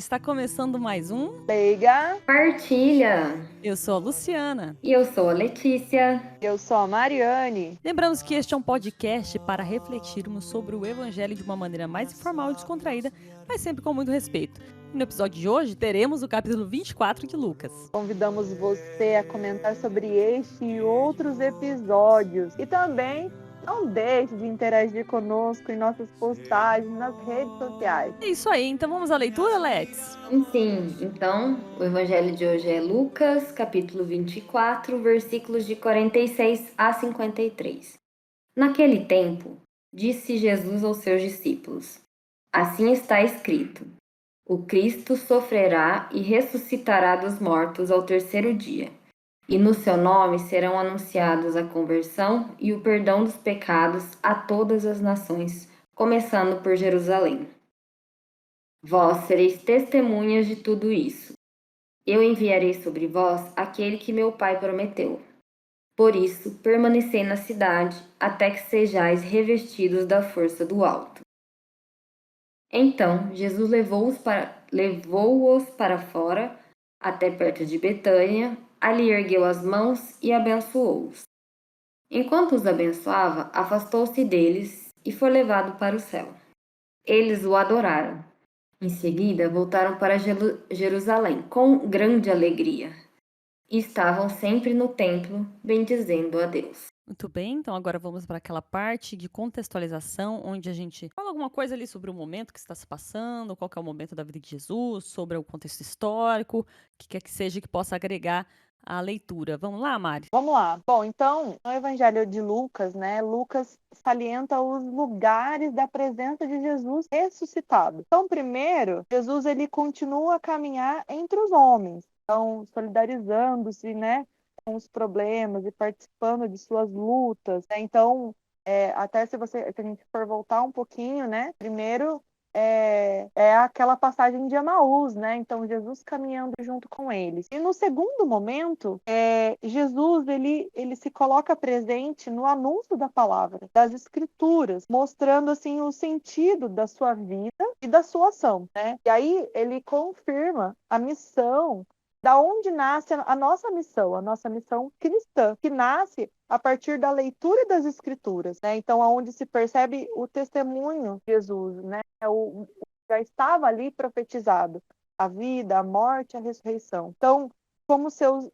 está começando mais um. Leiga, Partilha! Eu sou a Luciana. E eu sou a Letícia. eu sou a Mariane. Lembramos que este é um podcast para refletirmos sobre o Evangelho de uma maneira mais informal e descontraída, mas sempre com muito respeito. E no episódio de hoje teremos o capítulo 24 de Lucas. Convidamos você a comentar sobre este e outros episódios. E também não deixe de interagir conosco em nossas postagens nas redes sociais. É isso aí, então vamos à leitura, Lex? Sim, então o evangelho de hoje é Lucas, capítulo 24, versículos de 46 a 53. Naquele tempo, disse Jesus aos seus discípulos: Assim está escrito: O Cristo sofrerá e ressuscitará dos mortos ao terceiro dia. E no seu nome serão anunciados a conversão e o perdão dos pecados a todas as nações, começando por Jerusalém. Vós sereis testemunhas de tudo isso. Eu enviarei sobre vós aquele que meu Pai prometeu. Por isso, permanecei na cidade, até que sejais revestidos da força do alto. Então, Jesus levou-os para fora, até perto de Betânia, ali ergueu as mãos e abençoou-os. Enquanto os abençoava, afastou-se deles e foi levado para o céu. Eles o adoraram. Em seguida, voltaram para Jerusalém com grande alegria e estavam sempre no templo, bendizendo a Deus. Muito bem, então agora vamos para aquela parte de contextualização, onde a gente fala alguma coisa ali sobre o momento que está se passando, qual que é o momento da vida de Jesus, sobre o contexto histórico, o que quer que seja que possa agregar à leitura. Vamos lá, Mari? Vamos lá. Bom, então, no Evangelho de Lucas, né, Lucas salienta os lugares da presença de Jesus ressuscitado. Então, primeiro, Jesus ele continua a caminhar entre os homens, então solidarizando-se, né, com os problemas e participando de suas lutas, né? Então, até se a gente for voltar um pouquinho, né, primeiro é aquela passagem de Emaús, né? Então, Jesus caminhando junto com eles. E no segundo momento, Jesus ele se coloca presente no anúncio da palavra, das escrituras, mostrando assim o sentido da sua vida e da sua ação, né? E aí ele confirma a missão, da onde nasce a nossa missão cristã, que nasce a partir da leitura das escrituras, né? Então, aonde se percebe o testemunho de Jesus, né? Já estava ali profetizado a vida, a morte, a ressurreição. Então, como seu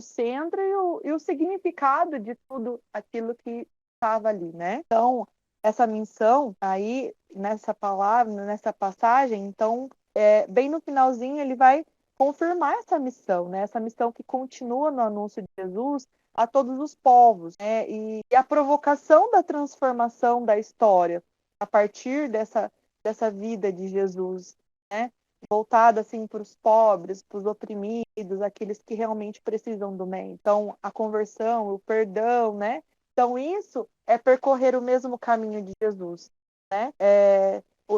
centro e o significado de tudo aquilo que estava ali, né? Então, essa missão aí, nessa palavra, nessa passagem, então, bem no finalzinho, ele vai confirmar essa missão, né? Essa missão que continua no anúncio de Jesus a todos os povos, né? E a provocação da transformação da história a partir dessa vida de Jesus, né? Voltada assim para os pobres, para os oprimidos, aqueles que realmente precisam do bem. Então, a conversão, o perdão, né? Então, isso é percorrer o mesmo caminho de Jesus, né?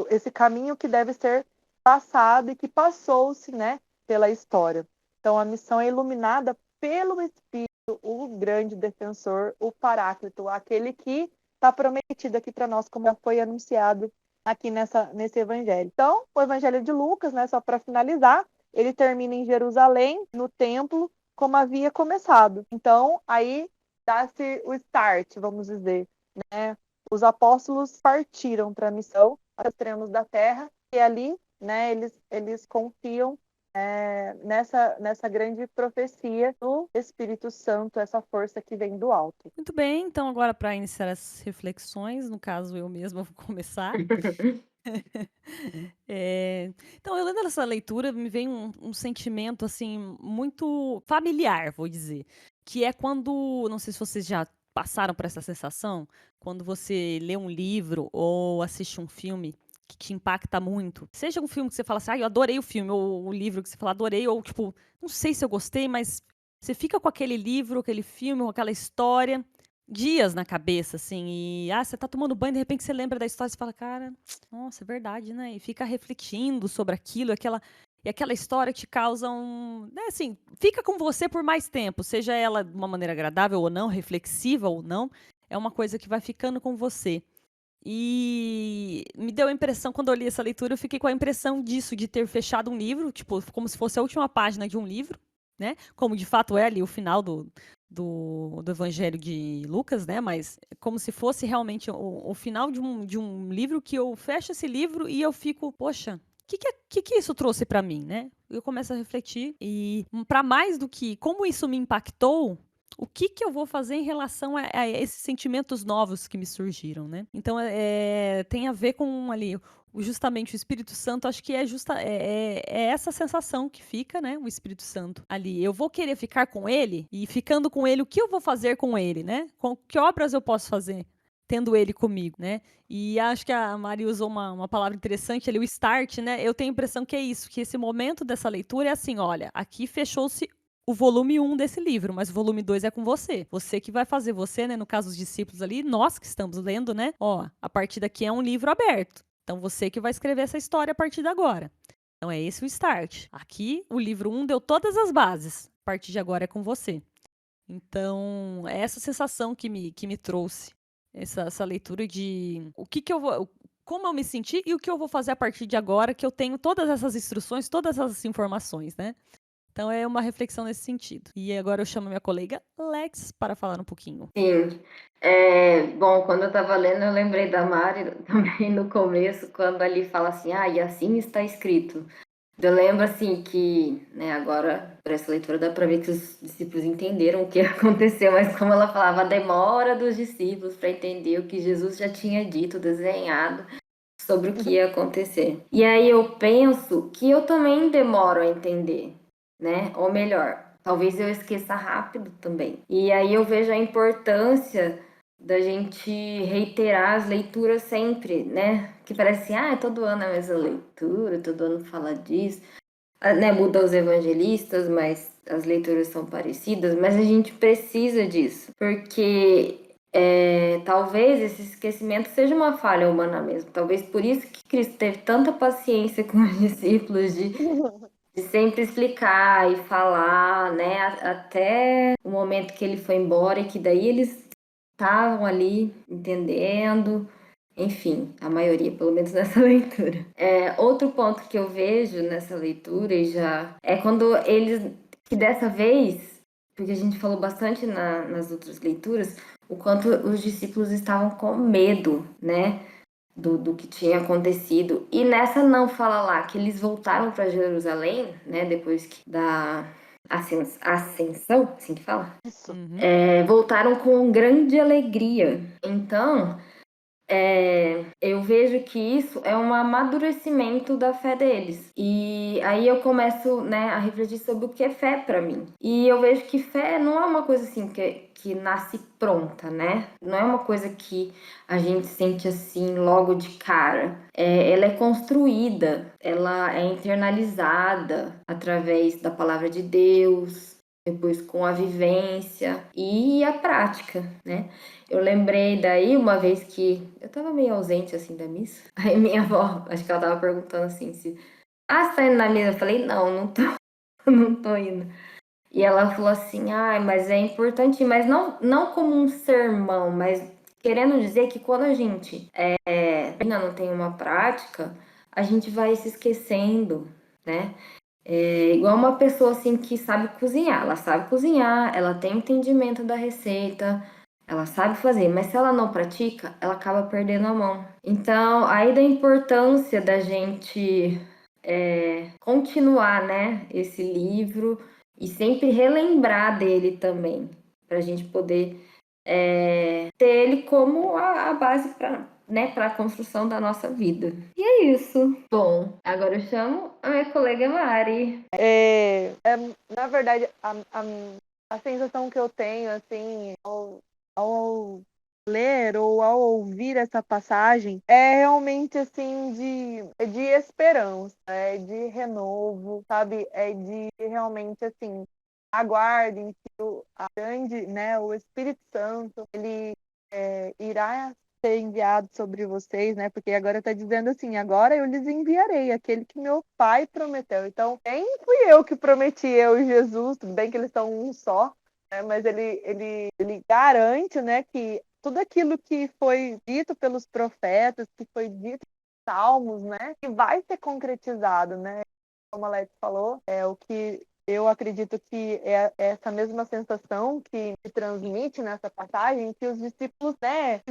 Esse caminho que deve ser passado e que passou-se, né, pela história. Então, a missão é iluminada pelo Espírito, o grande defensor, o Paráclito, aquele que está prometido aqui para nós, como foi anunciado aqui nesse evangelho. Então, o evangelho de Lucas, né, só para finalizar, ele termina em Jerusalém, no templo, como havia começado. Então, aí dá-se o start, vamos dizer, né? Os apóstolos partiram para a missão aos extremos da terra e ali, né, eles confiam nessa grande profecia do Espírito Santo, essa força que vem do alto. Muito bem, então agora para iniciar as reflexões, no caso eu mesma vou começar. Então, eu lendo essa leitura, me vem um sentimento, assim, muito familiar, vou dizer, que é quando, não sei se vocês já passaram por essa sensação, quando você lê um livro ou assiste um filme que te impacta muito, seja um filme que você fala assim: eu adorei o filme", ou o livro que você fala: "Adorei", ou tipo, não sei se eu gostei, mas você fica com aquele livro, aquele filme, com aquela história dias na cabeça, assim, e, você tá tomando banho, de repente você lembra da história, e você fala: "Cara, nossa, é verdade, né?" E fica refletindo sobre aquilo, e aquela história te causa né, assim, fica com você por mais tempo, seja ela de uma maneira agradável ou não, reflexiva ou não, é uma coisa que vai ficando com você. E me deu a impressão, quando eu li essa leitura, eu fiquei com a impressão disso, de ter fechado um livro, tipo, como se fosse a última página de um livro, né? Como de fato é ali o final do Evangelho de Lucas, né? Mas como se fosse realmente o final de um livro, que eu fecho esse livro e eu fico, poxa, que isso trouxe pra mim, né? Eu começo a refletir e pra mais do que como isso me impactou, o que eu vou fazer em relação a esses sentimentos novos que me surgiram, né? Então, tem a ver com ali, justamente o Espírito Santo, acho que é essa sensação que fica, né? O Espírito Santo ali. Eu vou querer ficar com ele, e ficando com ele, o que eu vou fazer com ele, né? Que obras eu posso fazer tendo ele comigo, né? E acho que a Mari usou uma palavra interessante ali, o start, né? Eu tenho a impressão que é isso, que esse momento dessa leitura é assim, olha, aqui fechou-se o volume 1 desse livro, mas o volume 2 é com você. Você que vai fazer, você, né, no caso dos discípulos ali, nós que estamos lendo, né? Ó, a partir daqui é um livro aberto. Então você que vai escrever essa história a partir de agora. Então é esse o start. Aqui, o livro 1 deu todas as bases. A partir de agora é com você. Então, é essa sensação que me trouxe essa leitura de o que eu vou, como eu me senti e o que eu vou fazer a partir de agora, que eu tenho todas essas instruções, todas essas informações, né? Então é uma reflexão nesse sentido. E agora eu chamo minha colega Lex para falar um pouquinho. Sim. Bom, quando eu estava lendo, eu lembrei da Mari também no começo, quando ali fala assim, e assim está escrito. Eu lembro, assim, que, né, agora, por essa leitura, dá para ver que os discípulos entenderam o que aconteceu, mas como ela falava, a demora dos discípulos para entender o que Jesus já tinha dito, desenhado, sobre o que ia acontecer. E aí eu penso que eu também demoro a entender, né? Ou melhor, talvez eu esqueça rápido também. E aí eu vejo a importância da gente reiterar as leituras sempre, né? Que parece assim, todo ano é a mesma leitura, todo ano fala disso. Né? Muda os evangelistas, mas as leituras são parecidas, mas a gente precisa disso, porque talvez esse esquecimento seja uma falha humana mesmo. Talvez por isso que Cristo teve tanta paciência com os discípulos de sempre explicar e falar, né? Até o momento que ele foi embora e que daí eles estavam ali entendendo, enfim, a maioria, pelo menos nessa leitura. Outro ponto que eu vejo nessa leitura e já é quando eles, que dessa vez, porque a gente falou bastante nas outras leituras, o quanto os discípulos estavam com medo, né, do que tinha acontecido. E nessa não fala lá que eles voltaram para Jerusalém, né, depois da ascensão, assim que fala? Isso. Voltaram com grande alegria. Então, eu vejo que isso é um amadurecimento da fé deles. E aí eu começo, né, a refletir sobre o que é fé para mim. E eu vejo que fé não é uma coisa assim que nasce pronta, né? Não é uma coisa que a gente sente assim logo de cara. Ela é construída, ela é internalizada através da palavra de Deus, depois com a vivência e a prática, né? Eu lembrei daí uma vez que eu tava meio ausente assim da missa. Aí minha avó, acho que ela tava perguntando assim se você tá indo na missa? Eu falei, não tô, não tô indo. E ela falou assim, mas é importante, mas não como um sermão, mas querendo dizer que quando a gente ainda não tem uma prática, a gente vai se esquecendo, né? Igual uma pessoa assim que sabe cozinhar, ela sabe cozinhar, ela tem entendimento da receita, ela sabe fazer, mas se ela não pratica, ela acaba perdendo a mão. Então, aí da importância da gente continuar, né, esse livro e sempre relembrar dele também, para a gente poder ter ele como a base para, né, para a construção da nossa vida. E é isso. Bom, agora eu chamo a minha colega Mari. Na verdade, a sensação que eu tenho, assim, ao ler ou ao ouvir essa passagem é realmente, assim, de esperança, de renovo, sabe? É de realmente, assim, aguardem que o Espírito Santo, ele irá ser enviado sobre vocês, né? Porque agora está dizendo assim, agora eu lhes enviarei aquele que meu pai prometeu. Então, nem fui eu que prometi, eu e Jesus, tudo bem que eles são um só, né? Mas ele garante, né, que tudo aquilo que foi dito pelos profetas, que foi dito nos salmos, né? Que vai ser concretizado, né? Como a Alex falou, é o que eu acredito que é essa mesma sensação que se transmite nessa passagem, que os discípulos, né,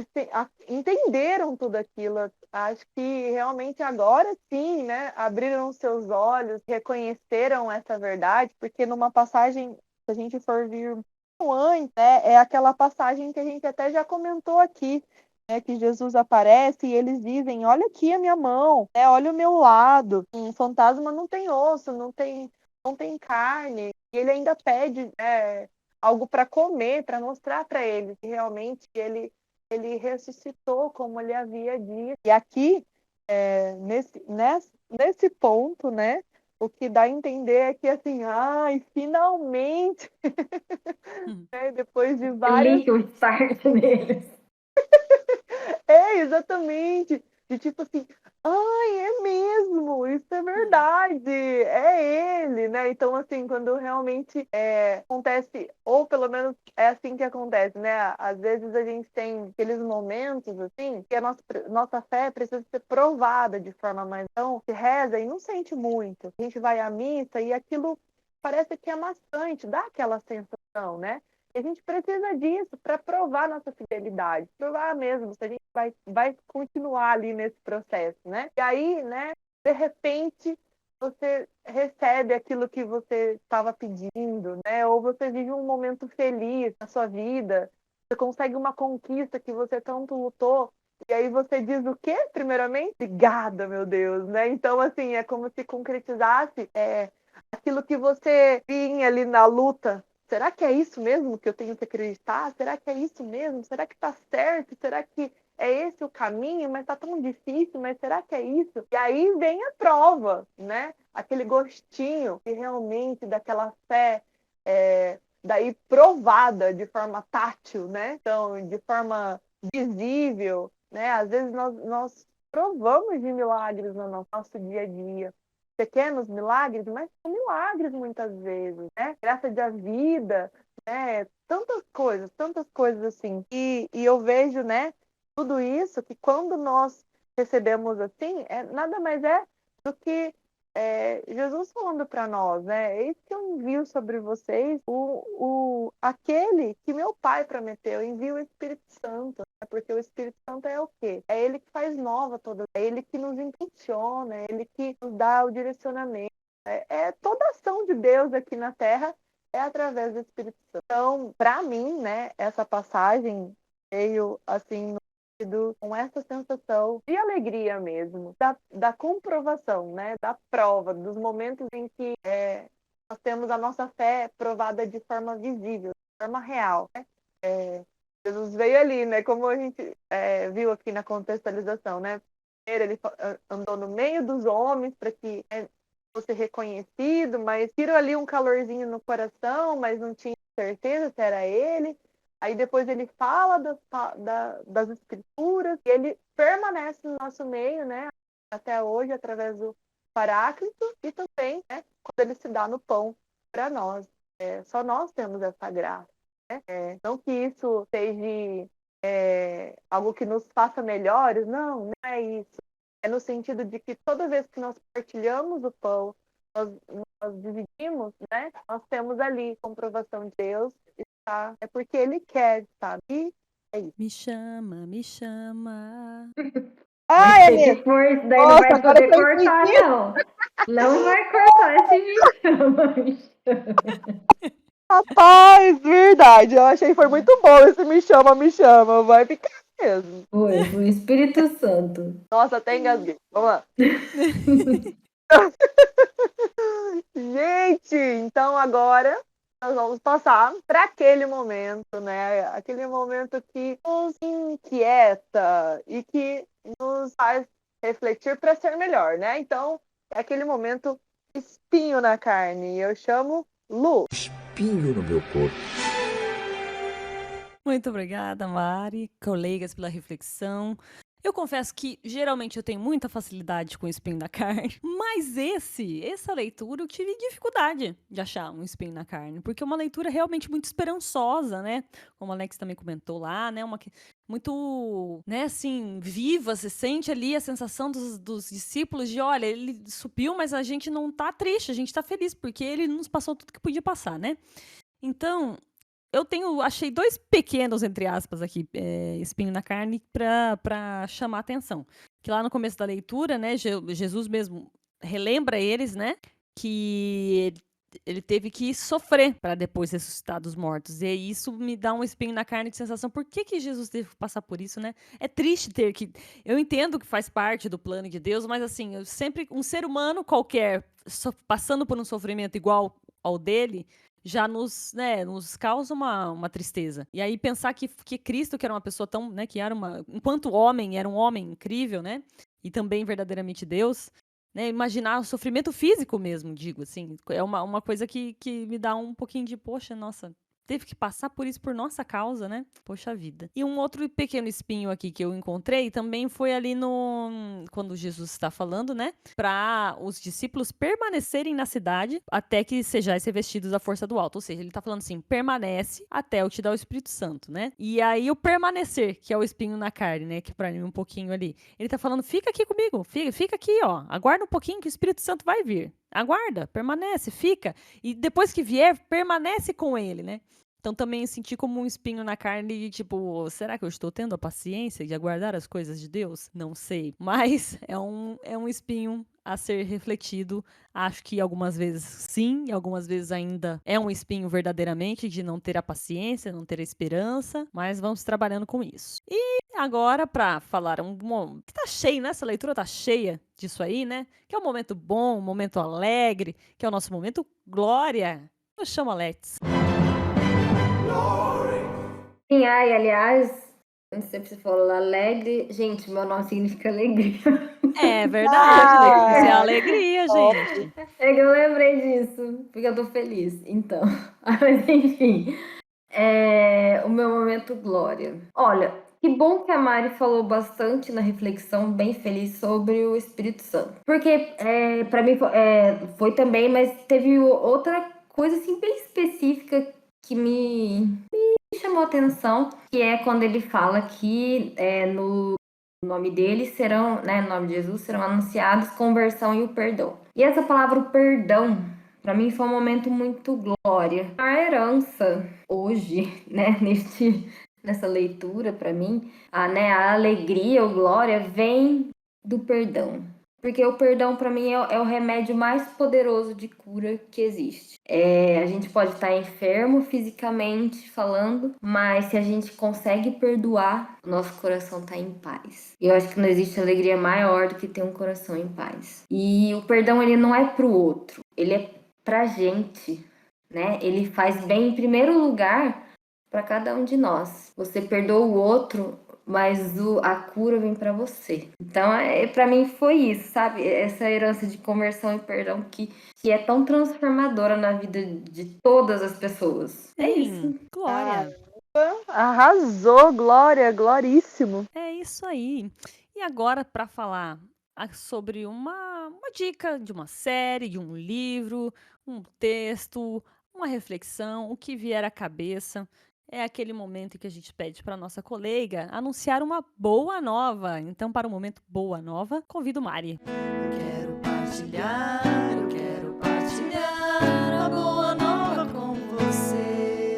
entenderam tudo aquilo. Acho que realmente agora sim, né, abriram seus olhos, reconheceram essa verdade, porque numa passagem, se a gente for vir antes, né, é aquela passagem que a gente até já comentou aqui, que Jesus aparece e eles dizem, olha aqui a minha mão, olha o meu lado. Um fantasma não tem osso, não tem carne. E ele ainda pede algo para comer, para mostrar para ele que realmente ele ressuscitou como ele havia dito. E aqui, nesse ponto, né, o que dá a entender é que assim, ai, finalmente, depois de várias. Li o start neles. Exatamente. De tipo assim, ai, é mesmo, isso é verdade, é ele, né? Então, assim, quando realmente acontece, ou pelo menos é assim que acontece, né? Às vezes a gente tem aqueles momentos, assim, que a nossa fé precisa ser provada de forma mais. Então, se reza e não sente muito. A gente vai à missa e aquilo parece que é maçante, dá aquela sensação, né? A gente precisa disso para provar nossa fidelidade, provar mesmo se a gente vai continuar ali nesse processo, né? E aí, né, de repente, você recebe aquilo que você estava pedindo, né? Ou você vive um momento feliz na sua vida, você consegue uma conquista que você tanto lutou, e aí você diz o quê, primeiramente? Obrigada, meu Deus, né? Então, assim, é como se concretizasse aquilo que você vinha ali na luta. Será que é isso mesmo que eu tenho que acreditar? Será que é isso mesmo? Será que está certo? Será que é esse o caminho? Mas está tão difícil, mas será que é isso? E aí vem a prova, né? Aquele gostinho que realmente daquela fé daí provada de forma tátil, né? Então, de forma visível, né? Às vezes nós provamos de milagres no nosso dia a dia, pequenos milagres, mas são milagres muitas vezes, né? Graça da vida, né? Tantas coisas assim. E eu vejo, né? Tudo isso que quando nós recebemos assim, nada mais é do que Jesus falando para nós, né? Eis que eu envio sobre vocês aquele que meu Pai prometeu, eu envio o Espírito Santo, né? Porque o Espírito Santo é o quê? É ele que faz nova toda, é ele que nos impulsiona, é ele que nos dá o direcionamento. Toda ação de Deus aqui na Terra é através do Espírito Santo. Então, para mim, né, essa passagem veio assim com essa sensação de alegria mesmo, da comprovação, né, da prova, dos momentos em que nós temos a nossa fé provada de forma visível, de forma real, né? Jesus veio ali, né, como a gente viu aqui na contextualização, né? Primeiro ele andou no meio dos homens para que fosse reconhecido, mas tirou ali um calorzinho no coração, mas não tinha certeza se era ele. Aí depois ele fala das escrituras e ele permanece no nosso meio, né? Até hoje, através do Paráclito e também, né, quando ele se dá no pão para nós. Só nós temos essa graça. Né? Não que isso seja algo que nos faça melhores, não é isso. É no sentido de que toda vez que nós partilhamos o pão, nós dividimos, né? Nós temos ali comprovação de Deus. Tá? É porque ele quer, sabe? E é isso. Me chama, me chama. Vai ter amiga. que pôr, isso daí não Nossa, vai agora poder eu tô cortar, sentindo. não. Não vai cortar esse me chama, me chama. Rapaz, verdade. Eu achei que foi muito bom esse me chama, me chama. Vai ficar mesmo. Foi o Espírito Santo. Nossa, até engasguei. Vamos lá. Gente, então agora nós vamos passar para aquele momento, né? Aquele momento que nos inquieta e que nos faz refletir para ser melhor, né? Então, é aquele momento espinho na carne. Eu chamo Lu. Espinho no meu corpo. Muito obrigada, Mari, colegas, pela reflexão. Eu confesso que geralmente eu tenho muita facilidade com espinho na carne, mas essa leitura eu tive dificuldade de achar um espinho na carne, porque é uma leitura realmente muito esperançosa, né? Como o Alex também comentou lá, né? Muito, né, assim, viva, você sente ali a sensação dos discípulos de, olha, ele subiu, mas a gente não tá triste, a gente tá feliz, porque ele nos passou tudo que podia passar, né? Então, achei dois pequenos, entre aspas, aqui, espinho na carne para chamar a atenção. Que lá no começo da leitura, né, Jesus mesmo relembra eles, né, que ele teve que sofrer para depois ressuscitar dos mortos. E aí isso me dá um espinho na carne de sensação. Por que Jesus teve que passar por isso, né? É triste ter que... Eu entendo que faz parte do plano de Deus, mas assim, um ser humano qualquer passando por um sofrimento igual ao dele já nos causa uma tristeza. E aí pensar que Cristo, que era uma pessoa tão, né, que era enquanto homem, era um homem incrível, né, e também verdadeiramente Deus, né, imaginar o sofrimento físico mesmo, digo, assim, é uma coisa que me dá um pouquinho de, poxa, nossa, teve que passar por isso por nossa causa, né? Poxa vida. E um outro pequeno espinho aqui que eu encontrei também foi ali quando Jesus está falando, né? Para os discípulos permanecerem na cidade até que sejais revestidos da força do alto. Ou seja, ele está falando assim, permanece até eu te dar o Espírito Santo, né? E aí o permanecer, que é o espinho na carne, né? Que para mim um pouquinho ali. Ele tá falando, fica aqui comigo, fica aqui, ó. Aguarda um pouquinho que o Espírito Santo vai vir. Aguarda, permanece, fica. E depois que vier, permanece com ele, né? Então também senti como um espinho na carne de tipo, será que eu estou tendo a paciência de aguardar as coisas de Deus? Não sei. Mas é um espinho a ser refletido. Acho que algumas vezes sim, e algumas vezes ainda é um espinho verdadeiramente de não ter a paciência, não ter a esperança, mas vamos trabalhando com isso. E agora, para falar que tá cheio, né? Essa leitura tá cheia disso aí, né? Que é um momento bom, um momento alegre, que é o nosso momento glória. Eu chamo Alex. Sim, ai, aliás, não sei se você falou alegre. Gente, meu nome significa alegria. É verdade, Letícia, é Ah, alegria, top. gente. É que eu lembrei disso, porque eu tô feliz. Então, mas enfim, o meu momento glória. Olha, que bom que a Mari falou bastante na reflexão, bem feliz sobre o Espírito Santo. Porque para mim foi também, mas teve outra coisa assim bem específica que me chamou a atenção, que é quando ele fala que no nome dele serão, né, no nome de Jesus serão anunciados conversão e o perdão. E essa palavra o perdão, para mim foi um momento muito glória. A herança hoje, né, nessa leitura para mim, a alegria, o glória vem do perdão. Porque o perdão, para mim, é o remédio mais poderoso de cura que existe. A gente pode estar enfermo fisicamente falando, mas se a gente consegue perdoar, o nosso coração está em paz. E eu acho que não existe alegria maior do que ter um coração em paz. E o perdão, ele não é pro outro, ele é pra gente, né? Ele faz bem em primeiro lugar para cada um de nós. Você perdoa o outro, mas a cura vem para você. Então, para mim foi isso, sabe? Essa herança de conversão e perdão que é tão transformadora na vida de todas as pessoas. É isso. Glória. Arrasou, Glória, gloríssimo. É isso aí. E agora, para falar sobre uma dica de uma série, de um livro, um texto, uma reflexão, o que vier à cabeça, é aquele momento em que a gente pede para nossa colega anunciar uma boa nova. Então, para o momento Boa Nova, convido Mari. Eu quero partilhar a boa nova com você.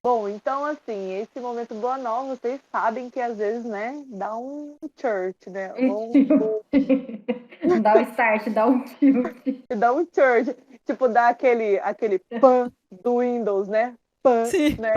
Bom, então assim, esse momento Boa Nova, vocês sabem que às vezes, né, dá um church, né? Dá o start, dá um tilt. Dá um church, tipo, dá aquele pan do Windows, né? Pan, Sim. né?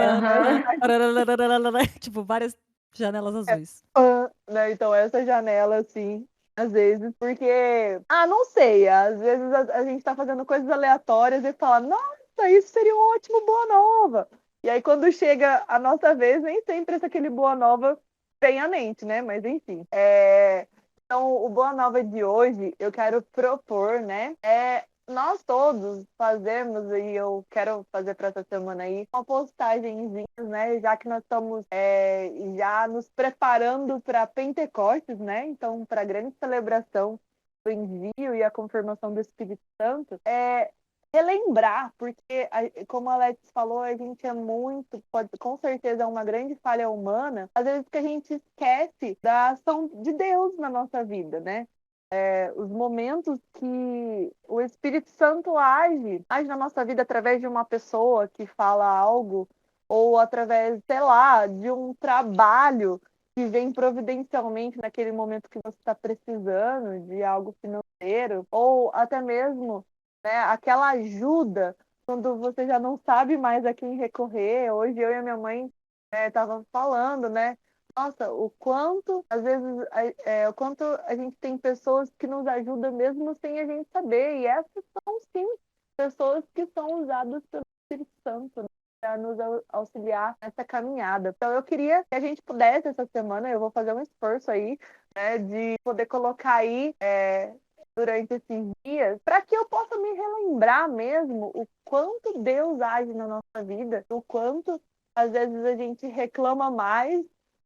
Tipo, várias janelas azuis. Pan, né? Então essa janela, assim, às vezes, porque, não sei, às vezes a gente tá fazendo coisas aleatórias e fala, nossa, isso seria um ótimo Boa Nova. E aí quando chega a nossa vez, nem sempre aquele Boa Nova vem à mente, né? Mas enfim. Então, o Boa Nova de hoje, eu quero propor, né? nós todos fazemos, e eu quero fazer para essa semana aí, uma postagenzinha, né? Já que nós estamos já nos preparando para Pentecostes, né? Então, para a grande celebração do envio e a confirmação do Espírito Santo, relembrar, porque, como a Alex falou, a gente é muito, com certeza é uma grande falha humana, às vezes que a gente esquece da ação de Deus na nossa vida, né? Os momentos que o Espírito Santo age na nossa vida através de uma pessoa que fala algo, ou através, sei lá, de um trabalho que vem providencialmente naquele momento que você está precisando de algo financeiro, ou até mesmo, né, aquela ajuda quando você já não sabe mais a quem recorrer. Hoje eu e a minha mãe estavam falando, né? Nossa, o quanto, às vezes, o quanto a gente tem pessoas que nos ajudam mesmo sem a gente saber. E essas são, sim, pessoas que são usadas pelo Espírito Santo, né, para nos auxiliar nessa caminhada. Então, eu queria que a gente pudesse, essa semana, eu vou fazer um esforço aí, né, de poder colocar aí, durante esses dias, para que eu possa me relembrar mesmo o quanto Deus age na nossa vida, o quanto, às vezes, a gente reclama mais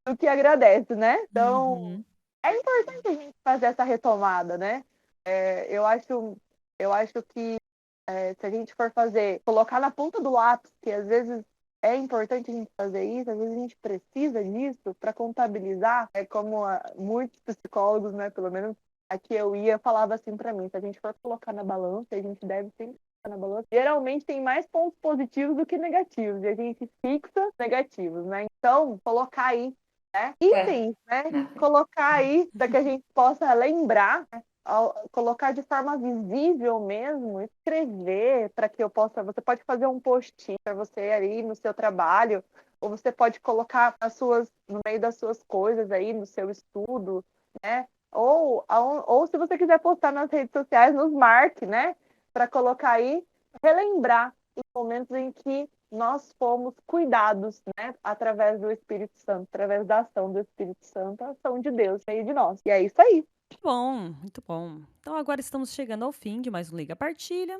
do que agradece, né? Então, Uhum. é importante a gente fazer essa retomada, né? Eu acho que se a gente for colocar na ponta do lápis, que às vezes é importante a gente fazer isso, às vezes a gente precisa disso para contabilizar, como muitos psicólogos, né, pelo menos aqui eu falava assim para mim, se a gente for colocar na balança, a gente deve sempre colocar na balança. Geralmente tem mais pontos positivos do que negativos, e a gente fixa negativos, né? Então, colocar aí, né? Ué, Itens, né? Colocar aí para que a gente possa lembrar, né? Colocar de forma visível mesmo, escrever para que eu possa. Você pode fazer um post para você aí no seu trabalho, ou você pode colocar no meio das suas coisas aí, no seu estudo, né? Ou se você quiser postar nas redes sociais, nos marque, né? Para colocar aí, relembrar os momentos em que nós fomos cuidados, né? Através do Espírito Santo, através da ação do Espírito Santo, a ação de Deus no meio de nós. E é isso aí. Muito bom, muito bom. Então agora estamos chegando ao fim de mais um Liga Partilha.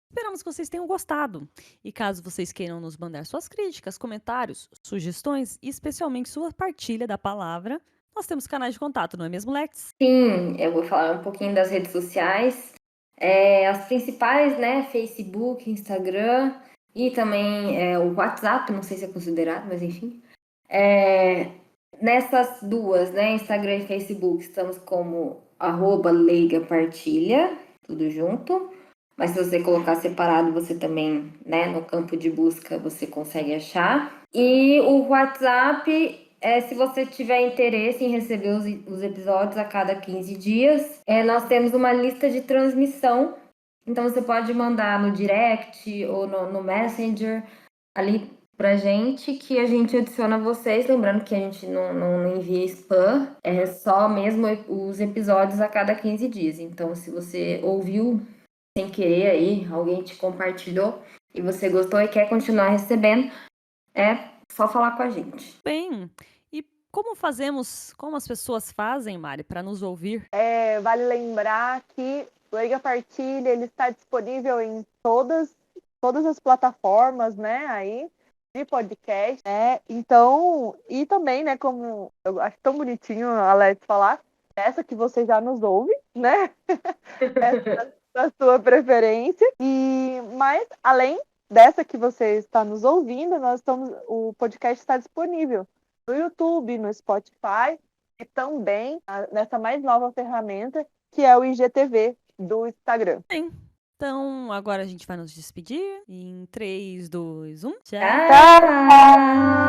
Esperamos que vocês tenham gostado. E caso vocês queiram nos mandar suas críticas, comentários, sugestões e especialmente sua partilha da palavra, nós temos canais de contato, não é mesmo, Lex? Sim, eu vou falar um pouquinho das redes sociais. As principais, né? Facebook, Instagram e também o WhatsApp, não sei se é considerado, mas enfim. Nessas duas, né? Instagram e Facebook, estamos como @leigapartilha, tudo junto. Mas se você colocar separado, você também, né? No campo de busca, você consegue achar. E o WhatsApp, se você tiver interesse em receber os episódios a cada 15 dias, nós temos uma lista de transmissão. Então, você pode mandar no direct ou no Messenger ali pra gente, que a gente adiciona vocês. Lembrando que a gente não envia spam, é só mesmo os episódios a cada 15 dias. Então, se você ouviu sem querer aí, alguém te compartilhou e você gostou e quer continuar recebendo, é só falar com a gente. Bem, e como as pessoas fazem, Mari, para nos ouvir? Vale lembrar que o Leiga Partilha ele está disponível em todas as plataformas, né, aí, de podcast, né? Então, e também, né, como eu acho tão bonitinho a Alex falar, essa que você já nos ouve, né? Essa da sua preferência. Mas, além dessa que você está nos ouvindo, o podcast está disponível no YouTube, no Spotify e também nessa mais nova ferramenta, que é o IGTV do Instagram. Bem, então agora a gente vai nos despedir em 3, 2, 1. Tchau! Tchau!